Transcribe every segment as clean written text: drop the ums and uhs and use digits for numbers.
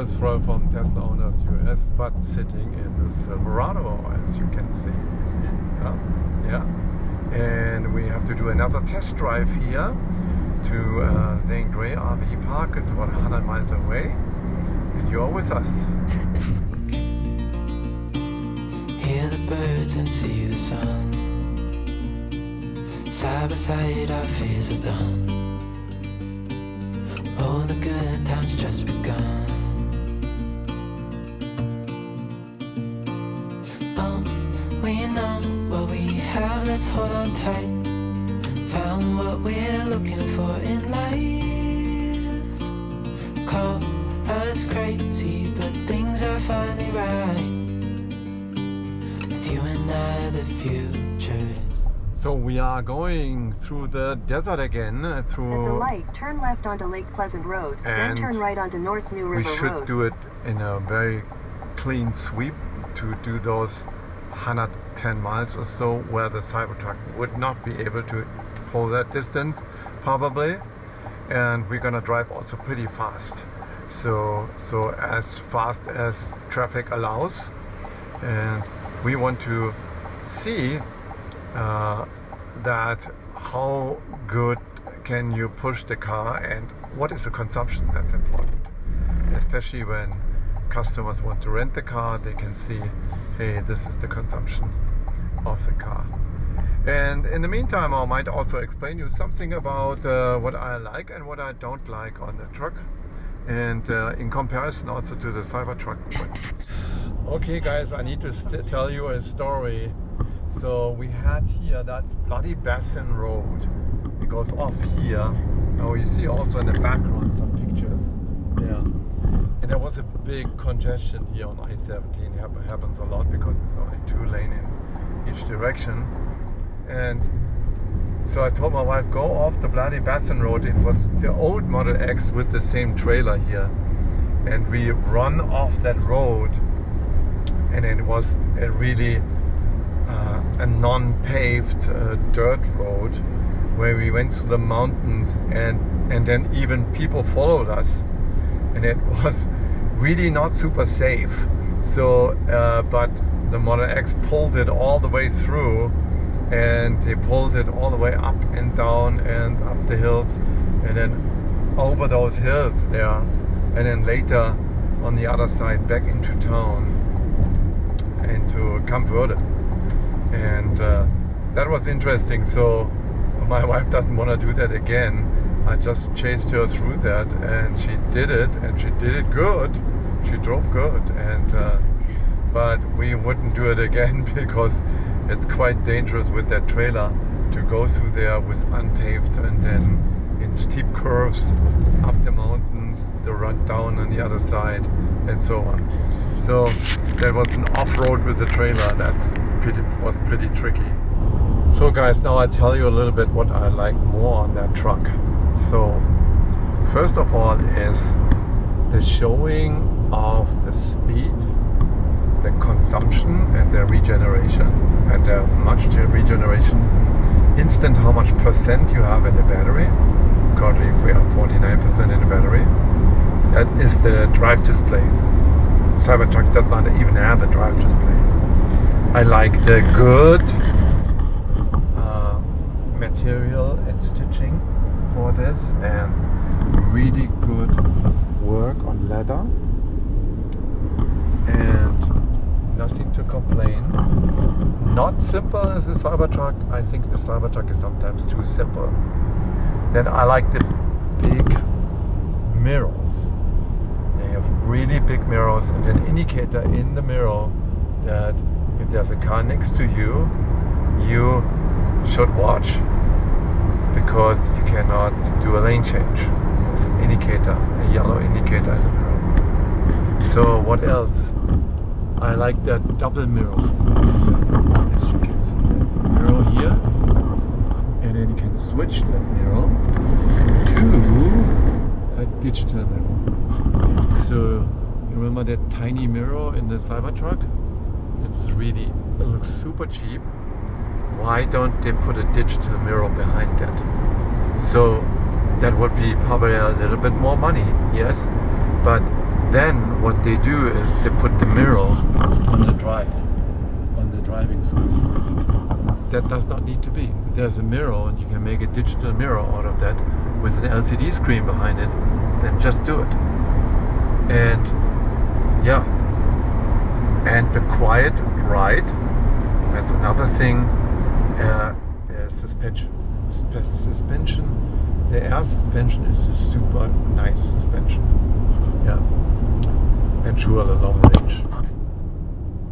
is from Tesla Owners US, but sitting in the Silverado, as you can see. You see? Yeah. And we have to do another test drive here to Zane RV Park. It's about 100 miles away, and you're with us. Hear the birds and see the sun. Side by side our fears are done. Oh, the good times just begun. Oh, we know what we have, let's hold on tight. Found what we're looking for in life. Call us crazy, but things are finally right. With you and I, the future is. So we are going through the desert again. Through At the light, turn left onto Lake Pleasant Road, then turn right onto North New River Road. We should do it in a very clean sweep to do those 110 miles or so where the Cybertruck would not be able to pull that distance probably, and we're gonna drive also pretty fast, so as fast as traffic allows, and we want to see that how good can you push the car and what is the consumption. That's important, especially when customers want to rent the car. They can see, hey, this is the consumption of the car. And in the meantime, I might also explain you something about what I like and what I don't like on the truck, and in comparison also to the Cybertruck. Okay guys, I need to tell you a story. So we had here, that's Bloody Basin Road. It goes off here. Oh, you see also in the background some pictures there. And there was a big congestion here on I-17. It happens a lot because it's only 2 lanes in each direction. And so I told my wife, go off the Bloody Basin Road. It was the old Model X with the same trailer here. And we run off that road, and it was a really a non-paved dirt road where we went through the mountains, and then even people followed us, and it was really not super safe. So but the Model X pulled it all the way through, and they pulled it all the way up and down and up the hills and then over those hills there, and then later on the other side back into town, into Camp Verde. And that was interesting. So my wife doesn't want to do that again. I just chased her through that, and she did it, and she did it good. She drove good, and but we wouldn't do it again because it's quite dangerous with that trailer to go through there with unpaved, and then in steep curves up the mountains, the run down on the other side, and so on. So that was an off-road with the trailer. Was pretty tricky. So guys, now I tell you a little bit what I like more on that truck. So first of all is the showing of the speed, the consumption, and the regeneration, and much regeneration. Instant how much percent you have in the battery. Currently we have 49% in the battery. That is the drive display. Cybertruck does not even have a drive display. I like the good material and stitching for this, and really good work on leather, and nothing to complain. Not simple as the Cybertruck. I think the Cybertruck is sometimes too simple. Then I like the big mirrors. They have really big mirrors, and an indicator in the mirror that if there's a car next to you, you should watch, because you cannot do a lane change. There's an indicator, a yellow indicator in the mirror. So what else? I like that double mirror. As you can see, there's a mirror here, and then you can switch that mirror to a digital mirror. So you remember that tiny mirror in the Cybertruck? It looks super cheap. Why don't they put a digital mirror behind that? So that would be probably a little bit more money, yes, but then what they do is they put the mirror on the driving screen. That does not need to be. There's a mirror and you can make a digital mirror out of that with an LCD screen behind it, then just do it. And yeah, and the quiet ride, that's another thing. The suspension, the air suspension is a super nice suspension. Yeah, and sure, the long range.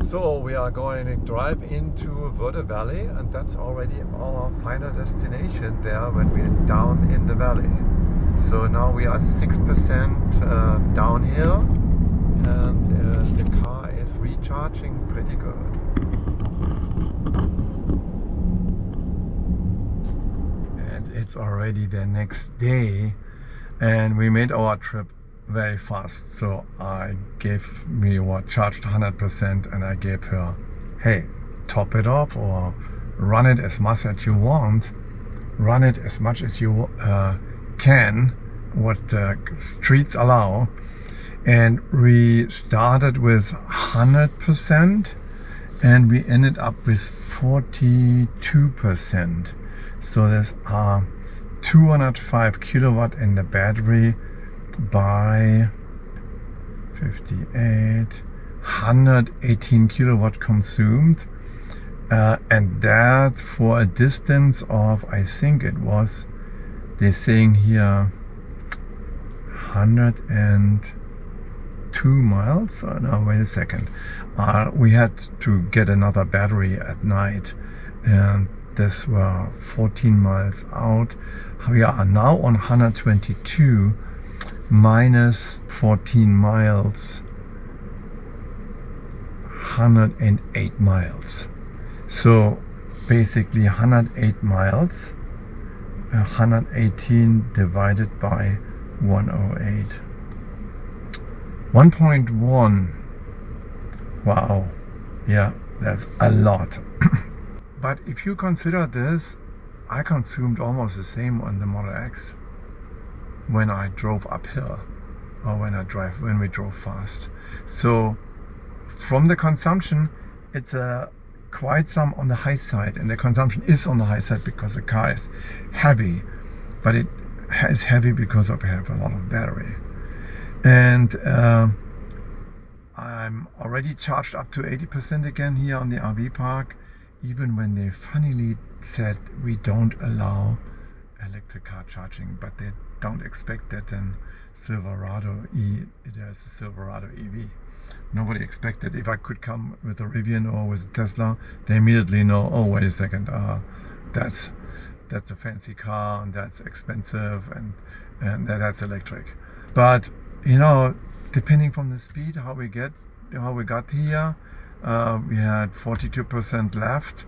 So we are going to drive into Verde Valley, and that's already our final destination there when we're down in the valley. So now we are 6% downhill, and the car is recharging pretty good. And it's already the next day, and we made our trip very fast. So I charged 100%, and I gave her, hey, top it off or run it as much as you want, run it as much as you can, what the streets allow. And we started with 100% and we ended up with 42%. So there's 205 kilowatt in the battery by 58, 118 kilowatt consumed, and that for a distance of, I think it was, they're saying here 102 miles. Oh, no, wait a second. We had to get another battery at night, and this were 14 miles out. We are now on 122 minus 14 miles, 108 miles. So basically 108 miles, 118 divided by 108. 1.1. Wow. Yeah, that's a lot. But if you consider this, I consumed almost the same on the Model X when I drove uphill, or when we drove fast. So from the consumption, it's quite some on the high side, and the consumption is on the high side because the car is heavy, but it is heavy because I have a lot of battery. And I'm already charged up to 80% again here on the RV park, even when they funnily said we don't allow electric car charging, but they don't expect that in Silverado there's a Silverado EV. Nobody expected. If I could come with a Rivian or with a Tesla, they immediately know, oh wait a second, that's a fancy car and that's expensive and that's electric. But you know, depending from the speed how we got here, we had 42% left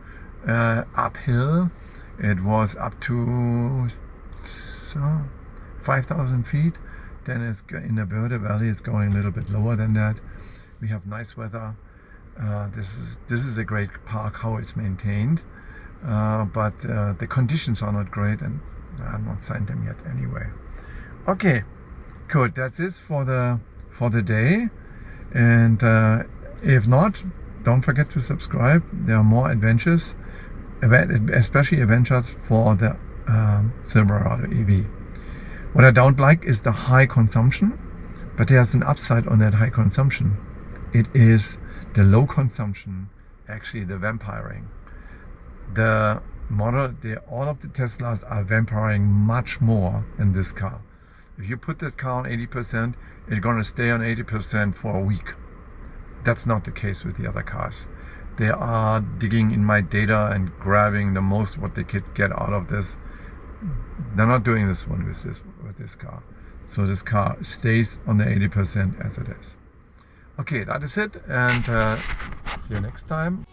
uphill. It was up to 5,000 feet. Then it's in the Verde Valley, it's going a little bit lower than that. We have nice weather. This is a great park how it's maintained, but the conditions are not great, and I've not signed them yet anyway. Okay, good. That's it for the day. And if not, don't forget to subscribe. There are more adventures, especially adventures for the Silverado EV. What I don't like is the high consumption, but there's an upside on that high consumption. It is the low consumption, actually the vampiring. The model, all of the Teslas are vampiring much more than this car. If you put that car on 80%, it's going to stay on 80% for a week. That's not the case with the other cars. They are digging in my data and grabbing the most what they could get out of this. They're not doing this one with this car. So this car stays on the 80% as it is. Okay, that is it, and see you next time.